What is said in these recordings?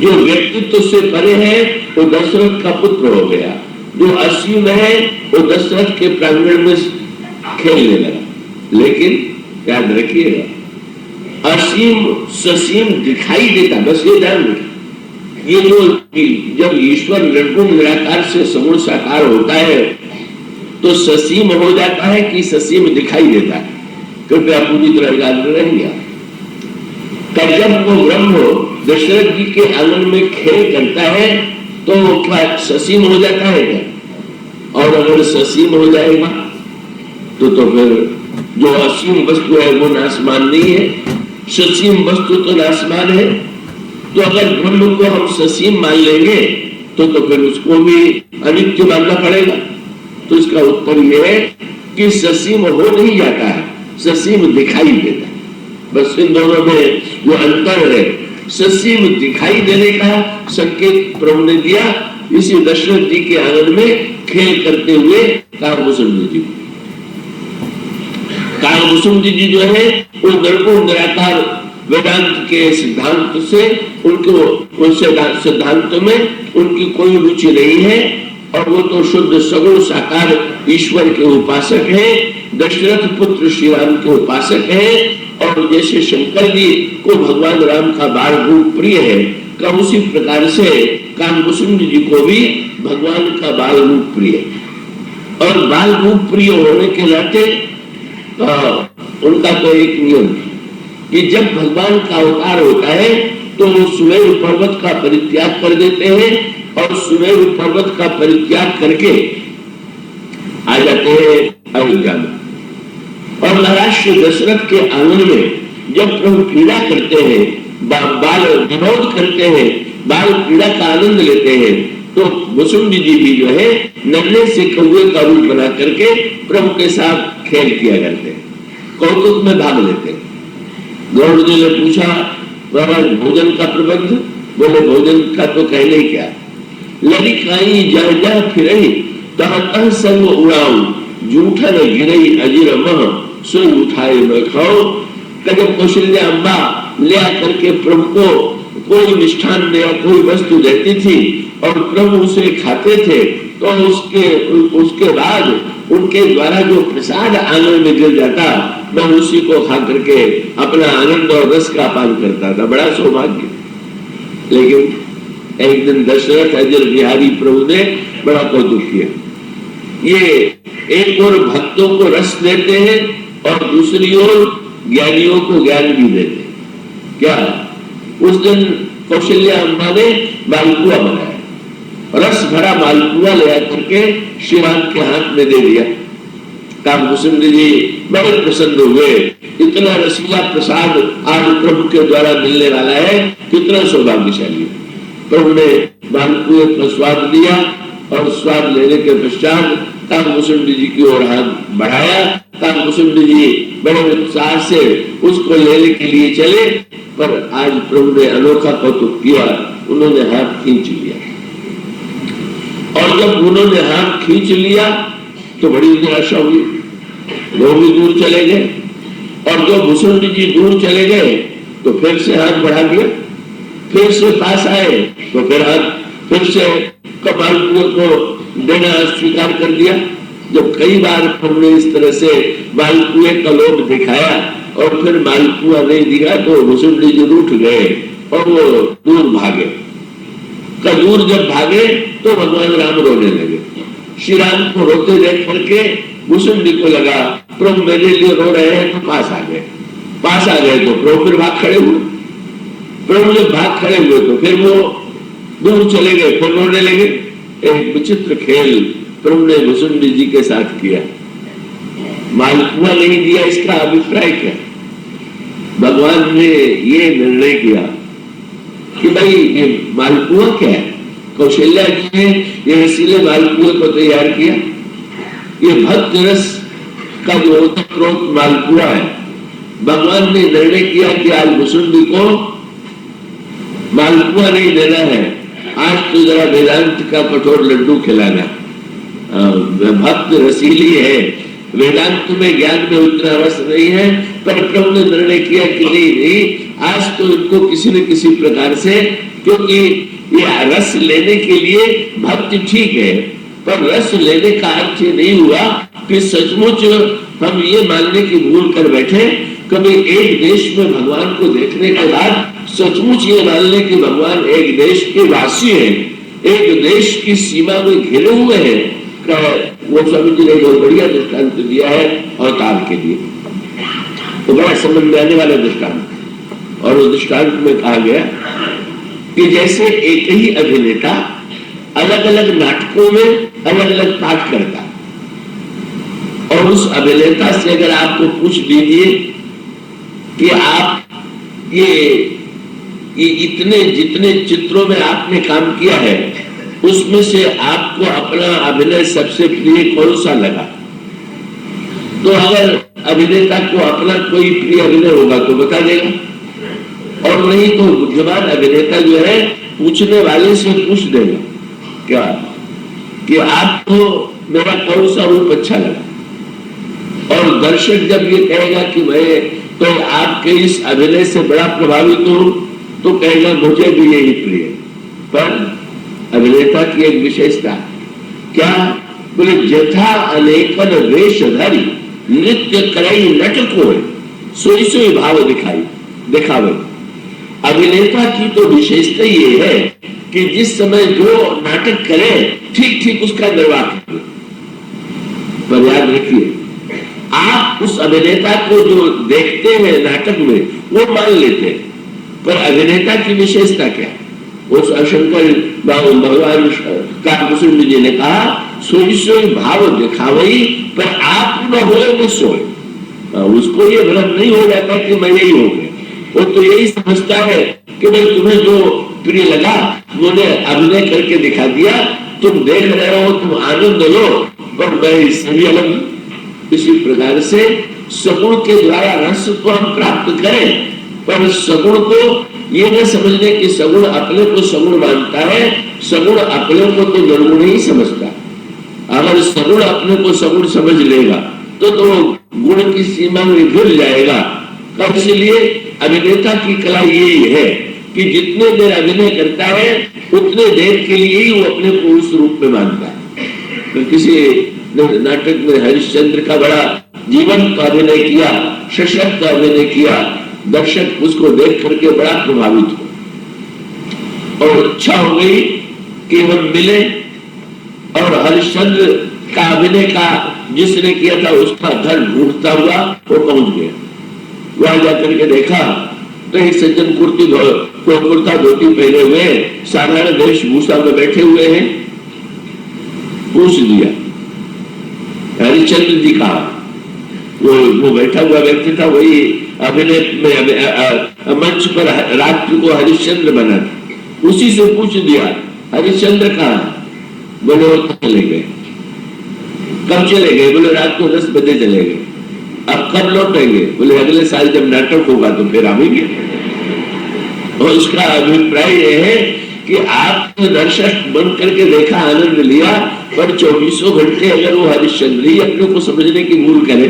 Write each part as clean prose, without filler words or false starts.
जो व्यक्तित्व से परे है वो दशरथ का पुत्र हो गया, जो असीम है वो दशरथ के प्रांगण में खेलने लगा। लेकिन याद रखिएगा, असीम ससीम दिखाई देता, बस ये ध्यान रखिए। ये जो जब ईश्वर निर्गुण निराकार से सगुण साकार होता है तो ससीम हो जाता है कि ससीम दिखाई देता है? कृपया पूरी तरह याद रहेंगे। जब वो ब्रह्म दशरथ जी के आंगन में खेल करता है तो क्या ससीम हो जाता है क्या? और अगर ससीम हो जाएगा तो फिर जो असीम वस्तु है वो नासमान नहीं है, ससीम वस्तु तो नासमान है। तो अगर ब्रह्म को हम ससीम मान लेंगे तो फिर उसको भी अनित्य मानना पड़ेगा। तो इसका उत्तर यह है कि ससीम हो नहीं जाता है, ससीम दिखाई देता है। बस इन दोनों में जो अंतर है, ससीम दिखाई देने का संकेत प्रभु ने दिया इसी दशरथ जी के आंगन में खेल करते हुए काकभूषण जी। काकभूषण जी जो है वो निर्गुण निराकार वेदांत के सिद्धांत से उनको सिद्धांत में उनकी कोई रुचि नहीं है और वो तो शुद्ध सगुण साकार ईश्वर के उपासक है, दशरथ पुत्र श्री राम के उपासक है। और जैसे शंकर जी को भगवान राम का बाल रूप प्रिय है, का उसी प्रकार से काकभूषण जी को भी भगवान का बाल रूप प्रिय है। और बाल रूप प्रिय होने के नाते उनका तो एक नियम कि जब भगवान का अवतार होता है तो वो सुमेरु पर्वत का परित्याग कर देते हैं और सुमेरु पर्वत का परित्याग करके आ जाते हैं अयोध्या में। और महाराष्ट्र दशरथ के आंगन में जब प्रभु क्रीड़ा करते हैं, बाल विनोद करते हैं, बाल क्रीड़ा का आनंद लेते हैं, तो भूषुंड जी भी जो है नन्हे से कौवे का रूप बना करके प्रभु के साथ खेल किया करते हैं, कौतुक में भाग लेते हैं। गौड़ जी ने पूछा महाराज भोजन का प्रबंध? बोले भोजन का तो कहने क्या, लड़िकाई जा जा फिरई तह तह संग उड़ाऊ जूठा न गिरई अजीर मह सोई उठाए न खाओ। जब कौशल्या अम्बा ले आकर के प्रभु को कोई मिष्ठान या कोई वस्तु देती थी और प्रभु उसे खाते थे तो उसके बाद उनके द्वारा जो प्रसाद आंगन में गिर जाता मैं उसी को खा करके अपना आनंद और रस का पान करता था, बड़ा सौभाग्य। लेकिन एक दिन दशरथ अजर बिहारी प्रभु ने बड़ा कौतुक किया। ये एक और भक्तों को रस देते हैं और दूसरी ओर ज्ञानियों को ज्ञान भी देते हैं। क्या उस दिन कौशल्या अम्मा ने मालपुआ बनाया, रस भरा मालपुआ ले आकर के श्री राम के हाथ में दे दिया। काकभूषण जी बड़े प्रसन्न हुए, इतना रसीला प्रसाद आज प्रभु के द्वारा मिलने वाला है, कितना सौभाग्यशाली है। प्रभु ने मालपुए का स्वाद दिया और स्वाद लेने के पश्चात काकभूषण जी की ओर हाथ बढ़ाया। काकभूषण जी बड़े उत्साह से उसको लेने के लिए चले, पर आज प्रभु ने अनोखा कौतुक किया, उन्होंने हाथ खींच लिया। और जब उन्होंने हाथ खींच लिया तो बड़ी निराशा हुई, वो भी दूर चले गए। और जब भूषण जी दूर चले गए तो फिर से हाथ बढ़ा दिया, फिर से पास आए तो फिर हाथ फिर से मालपुए को देना स्वीकार कर दिया। जब कई बार हमने इस तरह से मालपुए का लोभ दिखाया और फिर मालपुआ नहीं दिया तो भूषण जी रूठ गए और वो दूर भागे। दूर जब भागे तो भगवान राम रोने लगे। श्री राम को रोते देख करके भूषण जी को लगा प्रभु मेरे लिए रो रहे हैं, तो पास आ गए तो प्रभु फिर भाग खड़े हुए। प्रभु जब भाग खड़े हुए तो फिर वो दूर चले गए, फिर रोने लगे। एक विचित्र खेल प्रभु ने भूषण जी के साथ किया। मालपुआ नहीं दिया, इसका अभिप्राय क्या? भगवान ने ये निर्णय किया कि भाई ये मालपुआ क्या है? कौशल्या जी ने ये इसीलिए मालपुए को तैयार किया। ये भक्त रस का जो ओतप्रोत मालपुआ है, भगवान ने निर्णय किया कि आज भूषण जी को मालपुआ नहीं देना है, आज तो जरा वेदांत का कठोर लड्डू खिलाना। भक्त रसीली है वेदांत में ज्ञान में उतना रस नहीं है, पर प्रभु ने निर्णय किया कि नहीं, आज तो इनको किसी न किसी प्रकार से, क्योंकि ये रस लेने के लिए भक्ति ठीक है, पर रस लेने का अर्थ ये नहीं हुआ कि सचमुच हम ये मानने की भूल कर बैठे कभी एक देश में भगवान को देखने के बाद सचमुच ये मान ले कि भगवान एक देश के वासी हैं, एक देश की सीमा में घिरे हुए हैं। वो स्वामी जी ने बहुत बढ़िया दृष्टांत दिया है अवतार के लिए, तो बड़ा समझ में आने वाला दृष्टांत। और उस दृष्टांत में कहा गया कि जैसे एक ही अभिनेता अलग अलग नाटकों में अलग अलग पाठ करता, और उस अभिनेता से अगर आपको पूछ लीजिए कि आप ये इतने जितने चित्रों में आपने काम किया है उसमें से आपको अपना अभिनय सबसे प्रिय कौन सा लगा, तो अगर अभिनेता को अपना कोई प्रिय अभिनय होगा तो बता देगा, और नहीं तो बुद्धिमान अभिनेता जो है पूछने वाले से पूछ देगा क्या कि आपको मेरा कौन सा रूप अच्छा लगा। और दर्शक जब ये कहेगा कि मैं तो आपके इस अभिनय से बड़ा प्रभावित हूं, तो कहेगा मुझे भी यही प्रिय। पर अभिनेता की एक विशेषता क्या, बोले जथा अनेकन वेशधारी नृत्य करई नटको सोई सोई भाव दिखावे। अभिनेता की तो विशेषता ये है कि जिस समय जो नाटक करे ठीक ठीक उसका निर्वाह करे। पर याद रखिए, आप उस अभिनेता को जो देखते हैं नाटक में वो मान लेते हैं, पर अभिनेता की विशेषता क्या है? उस शंकर भगवान काकभूषण जी ने कहा सोई सोई भाव दिखावई, पर आप न होए न सोए। उसको ये भ्रम नहीं हो जाता कि मैं यही हो गया, वो तो यही समझता है कि भाई तुम्हें जो प्रिय लगा उन्होंने अभिनय करके दिखा दिया, तुम देख रहे हो, तुम आनंद लो, पर मैं इससे भी अलग। इसी प्रकार से सगुण के द्वारा रस को हम प्राप्त करें, पर सगुण को ये न समझने कि सगुण अपने को सगुण मानता है, सगुण अपने को तो निर्गुण ही समझता। अगर सगुण अपने को सगुण समझ लेगा तो गुण की सीमा में घिर जाएगा। तब इसलिए अभिनेता की कला यही है कि जितने देर अभिनय करता है उतने देर के लिए ही वो अपने को उस रूप में मानता है। तो किसी नाटक में हरिश्चंद्र का बड़ा जीवंत अभिनय किया, सशक्त अभिनय किया, दर्शक उसको देख करके बड़ा प्रभावित हो और इच्छा हो गई कि हम मिले, और हरिश्चंद्र का अभिनय का जिसने किया था उसका घर ढूंढता हुआ वो पहुंच गया। वहां जाकर के देखा तो एक सज्जन कुर्ता धोती पहने हुए साधारण वेशभूषा में बैठे हुए हैं। पूछ दिया हरिश्चंद्र जी का, वो बैठा हुआ व्यक्ति था, वही अभिनय में मंच पर रात्रि को हरिश्चंद्र बना था। उसी से पूछ दिया हरिश्चंद्र कहाँ? बोले वो चले गए। कब चले गए? बोले रात को 10 बजे चले गए। अब कब लौटेंगे? बोले अगले साल जब नाटक होगा तो फिर आएंगे। और उसका अभिप्राय यह है कि आपने दर्शक बन करके देखा, आनंद लिया, पर 24 घंटे अगर वो हरिश्चंद्र ही अपने को समझने की भूल करे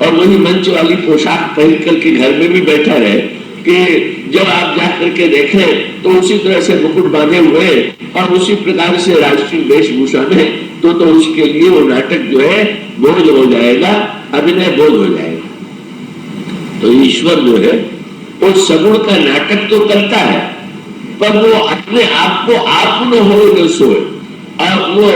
और वही मंच वाली पोशाक पहन करके घर में भी बैठा रहे कि जब आप जा करके देखें तो उसी तरह से मुकुट बांधे हुए और उसी प्रकार से राष्ट्रीय वेशभूषा में, तो उसके लिए वो नाटक जो है बोझ हो जाएगा, अभिनय बोझ हो जाएगा। तो ईश्वर जो है वो सगुण का नाटक तो करता है, पर वो अपने आप को आप न हो न सोए। और वो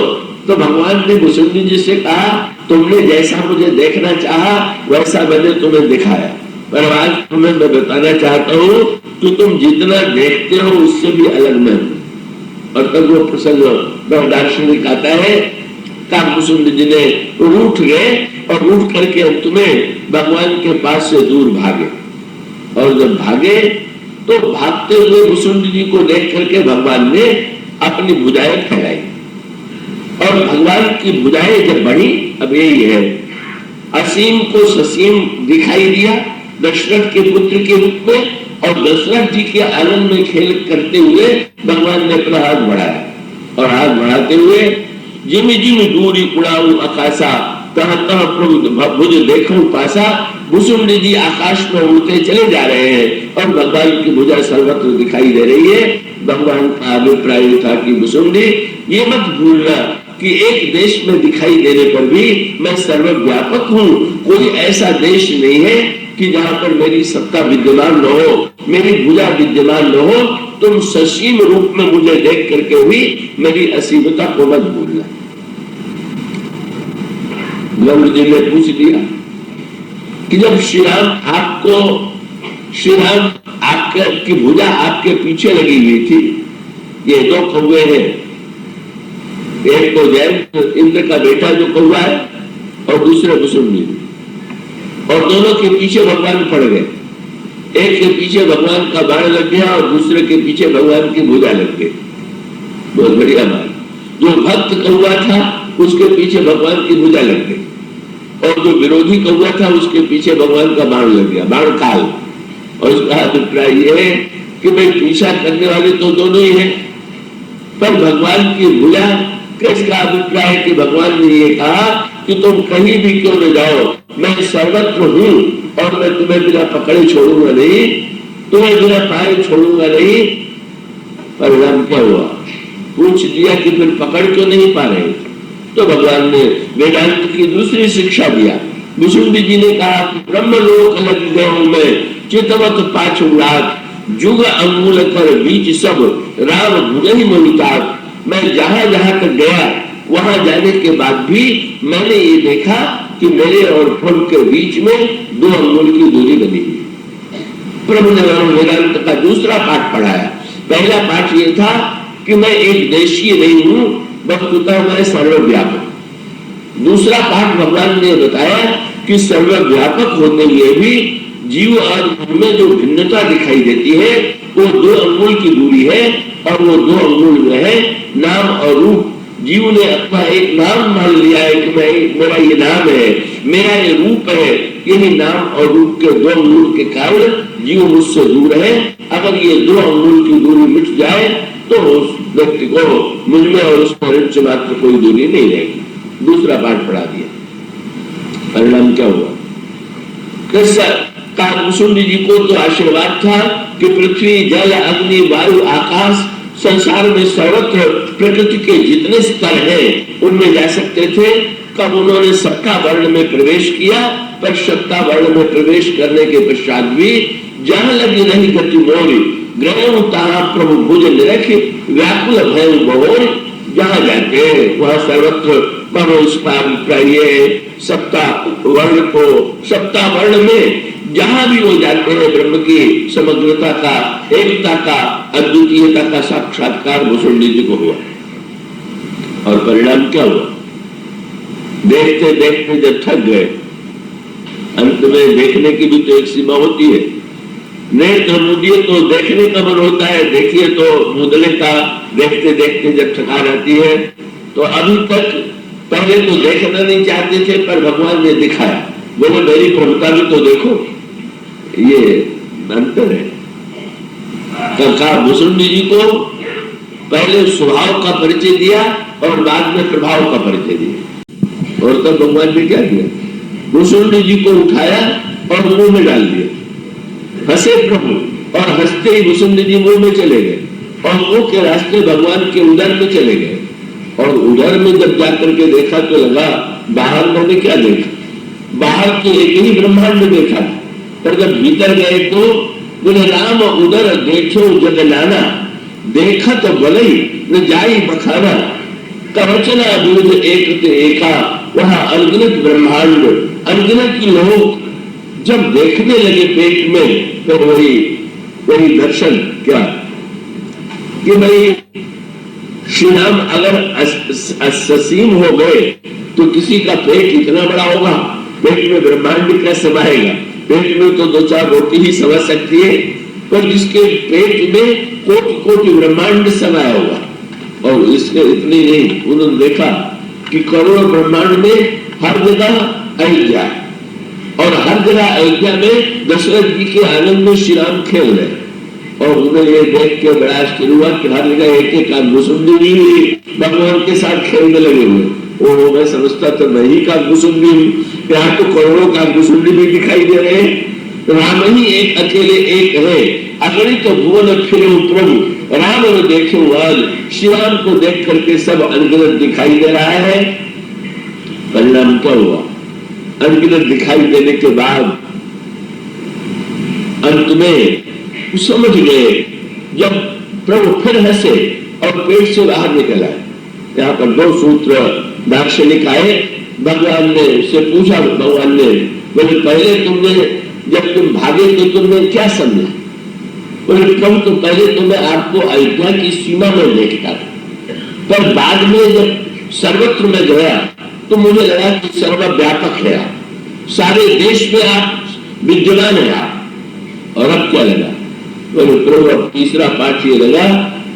तो भगवान ने भूषण जी से कहा तुमने जैसा मुझे देखना चाहा वैसा मैंने तुम्हें दिखाया, पर आज तुम्हें मैं बताना चाहता हूँ कि तुम जितना देखते हो उससे भी अलग मैं हूं। और तब वो प्रसंग दार्शनिक आता है, काकभूषण जी ने रूठ गए और रूठ करके अंत में भगवान के पास से दूर भागे। और जब भागे तो भागते हुए भूषण जी को देख करके भगवान ने अपनी भुजाएं फैलाई, और भगवान की भुजाएं जब बढ़ी, अब यही है असीम को ससीम दिखाई दिया दशरथ के पुत्र के रूप में, और दशरथ जी के आनंद में खेल करते हुए भगवान ने अपना हाथ बढ़ाया, और हाथ बढ़ाते हुए जिमी जिमी दूरी उड़ाऊ आकाशा तह तह प्रभु भुज देखो पासा। भुसुंडी जी आकाश में उड़ते चले जा रहे हैं और भगवान की भुजा सर्वत्र दिखाई दे रही है। भगवान का अभिप्राय था कि भुसुंडी ये मत भूलना कि एक देश में दिखाई देने पर भी मैं सर्वव्यापक हूँ। कोई ऐसा देश नहीं है कि जहां पर मेरी सत्ता विद्यमान न हो, मेरी भुजा विद्यमान न हो। तुम ससीम रूप में मुझे देख करके भी मेरी असीमता को मत भूलना। गरुड़ जी ने पूछ दिया कि जब श्री राम आपके की भुजा आपके पीछे लगी हुई थी, ये दो कौवे हैं, एक तो जैन इंद्र का बेटा जो कौवा है और दूसरे भुसुंडी, और दोनों के पीछे भगवान पड़ गए। एक के पीछे भगवान का बाण लग गया और दूसरे के पीछे भगवान की भुजा लग गई। बहुत बढ़िया बात। जो भक्त कौवा था उसके पीछे भगवान की भुजा लग गई और जो विरोधी कौवा था उसके पीछे भगवान का बाण लग गया, बाण काल। और उसका अभिप्राय यह है कि भाई पीछा करने वाले तो दोनों ही हैं, पर भगवान की भुजा किसका अभिप्राय है कि भगवान ने ये कहा कि तुम कहीं भी क्यों न जाओ, मैं सर्वत्र हूं और मैं तुम्हें बिना पकड़े छोड़ूंगा नहीं, तुम्हें बिना पाए छोड़ूंगा नहीं। परिणाम क्या हुआ? पूछ दिया कि फिर पकड़ क्यों नहीं पा रहे? तो भगवान ने वेदांत की दूसरी शिक्षा दिया। भुसुंडी जी ने कहा कि ब्रह्मलोक लग गए मैं चितवत पाछू रात, जुग अंगुल कर बीच सब राम भुजहि मोहितात। मैं जहां जहां तक गया वहां जाने के बाद भी मैंने ये देखा कि मेरे और प्रभु के बीच में 2 अंगुल की दूरी बनी हुई। प्रभु ने वेदांत का दूसरा पाठ पढ़ाया। पहला पाठ ये था कि मैं एक देशीय नहीं हूं, वस्तुतः मैं सर्वव्यापक। दूसरा पाठ भगवान ने बताया कि सर्वव्यापक होने में भी जीव और में जो भिन्नता दिखाई देती है वो 2 अंगुल की दूरी है, और वो 2 अंगुल में है नाम और रूप। जीव ने अपना एक नाम मान लिया है कि मेरा ये नाम है, मेरा ये रूप है। यही नाम और रूप के 2 अंगुल के कारण जीव मुझसे दूर है। अगर ये 2 अंगुल की दूरी मिट जाए तो उस व्यक्ति को मुझमें और उस से मात्र कोई दूरी नहीं रहेगी। दूसरा पाठ पढ़ा दिया। परिणाम क्या हुआ? भुसुंडी जी को तो आशीर्वाद था कि पृथ्वी जल अग्नि वायु आकाश संसार में सर्वत्र प्रकृति के जितने स्तर हैं उनमें जा सकते थे। कब उन्होंने सत्ता वर्ण में प्रवेश किया, पर सत्ता वर्ण में प्रवेश करने के पश्चात भी जहां लगी रही गति मोरी, ग्रह तहां प्रभु भुज निरख व्याकुल भय बहोर। जहां जाते हैं वहां सर्वत्र सत्ता वर्ण को, सत्ता वर्ण में जहां भी वो जाते हैं ब्रह्म की समग्रता का, एकता का, अद्वितीयता का साक्षात्कार भुसुंडी जी को हुआ। और परिणाम क्या हुआ? देखते देखते जब थक गए, अंत में देखने की भी तो एक सीमा होती है। नेत्र मुदिए तो देखने का मन होता है, देखिए तो मुदले का। देखते देखते जब थकान आती है तो अभी तक पहले तो देखना नहीं चाहते थे, पर भगवान ने दिखाया, बोले मेरी प्रभुता भी तो देखो। ये अंतर है। कहा भुसुंडी जी को पहले स्वभाव का परिचय दिया और बाद में प्रभाव का परिचय दिया। और तब भगवान ने क्या किया? भुसुंडी जी को उठाया और मुंह में डाल दिया। हंसे प्रभु और हंसते ही भुसुंडी जी मुंह में चले गए और मुंह के रास्ते भगवान के उदर में चले गए। और उदर में जब जाकर के देखा तो लगा बाहर मैंने क्या देखा? बाहर तो एक ही ब्रह्मांड देखा, पर जब भीतर गए तो बोले राम उदर देखो जग नाना, देखा तो भले न जाई बखाना। कवचना विरुद्ध एक ते एका, वहां अनगिनत ब्रह्मांड अनगिनत लोग जब देखने लगे पेट में, तो वही दर्शन क्या कि भाई श्री राम अगर असीम हो गए तो किसी का पेट इतना बड़ा होगा, पेट में ब्रह्मांड क्या समाएगा? पेट में तो 2-4 रोटी ही समा सकती है, पर जिसके पेट में कोटि कोटि ब्रह्मांड समाया होगा। और इसके इतनी नहीं, उन्होंने देखा कि करोड़ों ब्रह्मांड में हर जगह अयोध्या, और हर जगह अयोध्या में दशरथ जी के आनंद में श्री राम खेल रहे। और उन्हें ये देख के बड़ा आश्चर्य हुआ कि हर जगह एक एक भुसुंडी जी भगवान के साथ खेलने लगे हुए। वो मैं समझता था मैं ही काकभूषुंडी हूँ, यहाँ तो करोड़ों काकभूषुंडी भी दिखाई दे रहे हैं। राम ही एक अकेले एक है, अगणित भुवन फिरे प्रभु, राम ने देखे वाल, श्री राम को देख करके सब अनगिनत दिखाई दे रहा है। परिणाम क्या हुआ? अनगिनत दिखाई देने के बाद अंत में समझ गए, जब प्रभु फिर हंसे और पेट से बाहर निकल आए। यहाँ पर 2 सूत्र दार्शनिक आए। भगवान ने से पूछा, भगवान ने बोले पहले तुमने जब तुम भागे तो तुमने क्या समझा? बोले प्रभु तो पहले तो मैं आपको अयोध्या की सीमा में देखता था, पर बाद में जब सर्वत्र में गया तो मुझे लगा कि सर्वव्यापक है आप, सारे देश में आप विद्यमान है आप। और अब क्या लगा? बोले प्रभु अब तीसरा पाठ ये लगा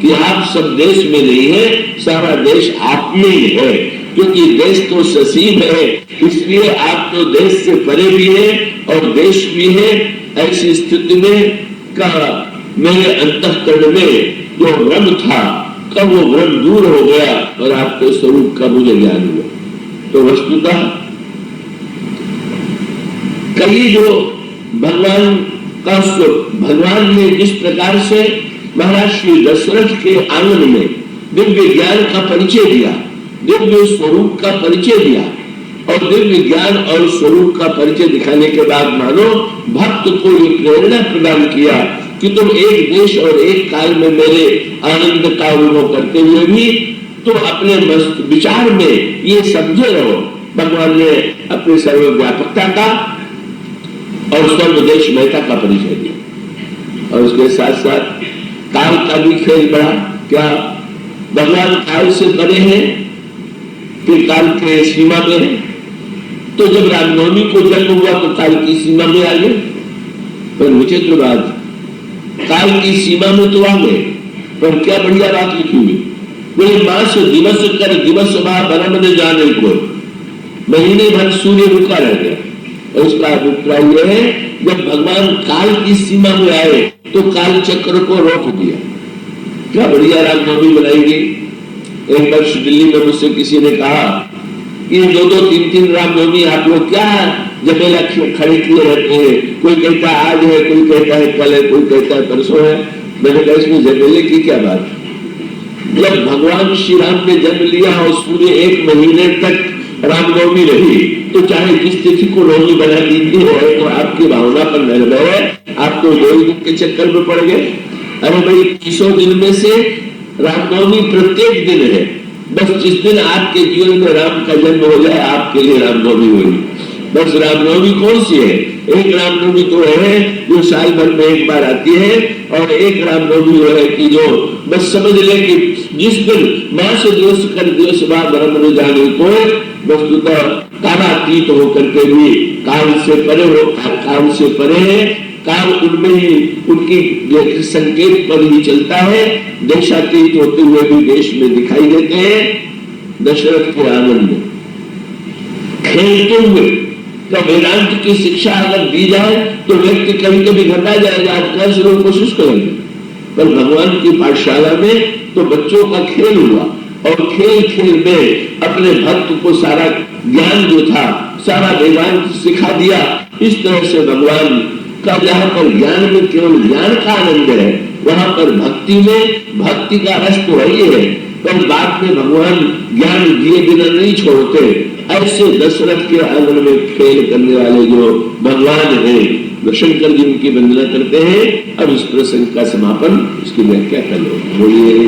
कि आप सब देश में नहीं है, सारा देश आप में ही है, क्योंकि देश तो ससीम है, इसलिए आप तो देश से परे भी है और देश भी है। ऐसी स्थिति में का मेरे अंतःकरण में जो भ्रम था, कब वो भ्रम दूर हो गया और आपके स्वरूप का मुझे ज्ञान हुआ। तो वस्तुतः कई जो भगवान का भगवान ने जिस प्रकार से महाराज श्री दशरथ के आंगन में दिव्य ज्ञान का परिचय दिया, दिव्य स्वरूप का परिचय दिया, और दिव्य ज्ञान और स्वरूप का परिचय दिखाने के बाद मानो भक्त को ये प्रेरणा प्रदान किया कि तुम एक देश और एक काल में मेरे आनंद का अनुभव करते हुए भी तुम अपने विचार में ये समझे रहो। भगवान ने अपनी सर्वव्यापकता का और सर्वदेश महता का परिचय दिया, और उसके साथ साथ काल का भी खेल बड़ा। क्या भगवान काल से परे हैं कि काल के सीमा में है? तो जब रामनवमी को जन्म हुआ तो काल की सीमा में आ गए, पर विचित्र बात, काल की सीमा में तो आ गए, पर क्या बढ़िया बात लिखी हुई, बोले मास दिवस कर दिवस बना बने जाने को, महीने भर सूर्य रुका रह गया। और उसका अभिप्राय यह है, जब भगवान काल की सीमा में आए तो काल चक्र को रोक दिया। क्या बढ़िया रामनवमी बनाई गई। एक वर्ष दिल्ली में मुझसे किसी ने कहा कि 2-2, 3-3 रामनवमी आप लोग क्या जमेला खड़े किए रहते हैं, कोई कहता है आज है, कोई कहता है कल है, कोई कहता है परसों है। मैंने कहा इसमें जमेले की क्या बात? जब भगवान श्री राम ने जन्म लिया और सूर्य 1 महीने तक रामनवमी रही, तो चाहे जिस तिथि को नवमी बना दीजिए है, तो आपकी भावना पर निर्भर है, आप तो 2 दिन के चक्कर में पड़ गए। अरे भाई 300 दिन में से रामनवमी प्रत्येक दिन है, बस जिस दिन आपके जीवन में राम का जन्म हो जाए आपके लिए रामनवमी होगी। बस रामनवमी कौन सी है? एक रामनवमी तो है जो साल भर में एक बार आती है, और एक रामनवमी वो है कि जो बस समझ ले कि जिस दिन मास दिवस कर दिवस ब्रह्म जाने को वस्तुतः कालातीत होकर के भी काल से परे हो, काल से परे है, काल उनमें ही उनकी संकेत पर ही चलता है, देशातीत होते हुए भी देश में दिखाई देते हैं। दशरथ के आंगन में खेलते हुए तो वेदांत की शिक्षा अगर दी जाए तो व्यक्ति कभी कभी घटा जाएगा, आज से लोग कोशिश करेंगे, पर भगवान की पाठशाला में तो बच्चों का खेल हुआ, और खेल खेल में अपने भक्त को सारा ज्ञान जो था सारा वेदांत सिखा दिया। इस तरह से भगवान का जहाँ पर ज्ञान में केवल ज्ञान का आनंद है, वहां पर भक्ति में भक्ति का रस तो वही है, पर बाद में भगवान ज्ञान दिए बिना नहीं छोड़ते। ऐसे दशरथ के आंगन में खेल करने वाले जो भगवान है, शंकर जी उनकी वंदना करते हैं। अब इस प्रसंग का समापन, इसकी व्याख्या कर लो। बोलिए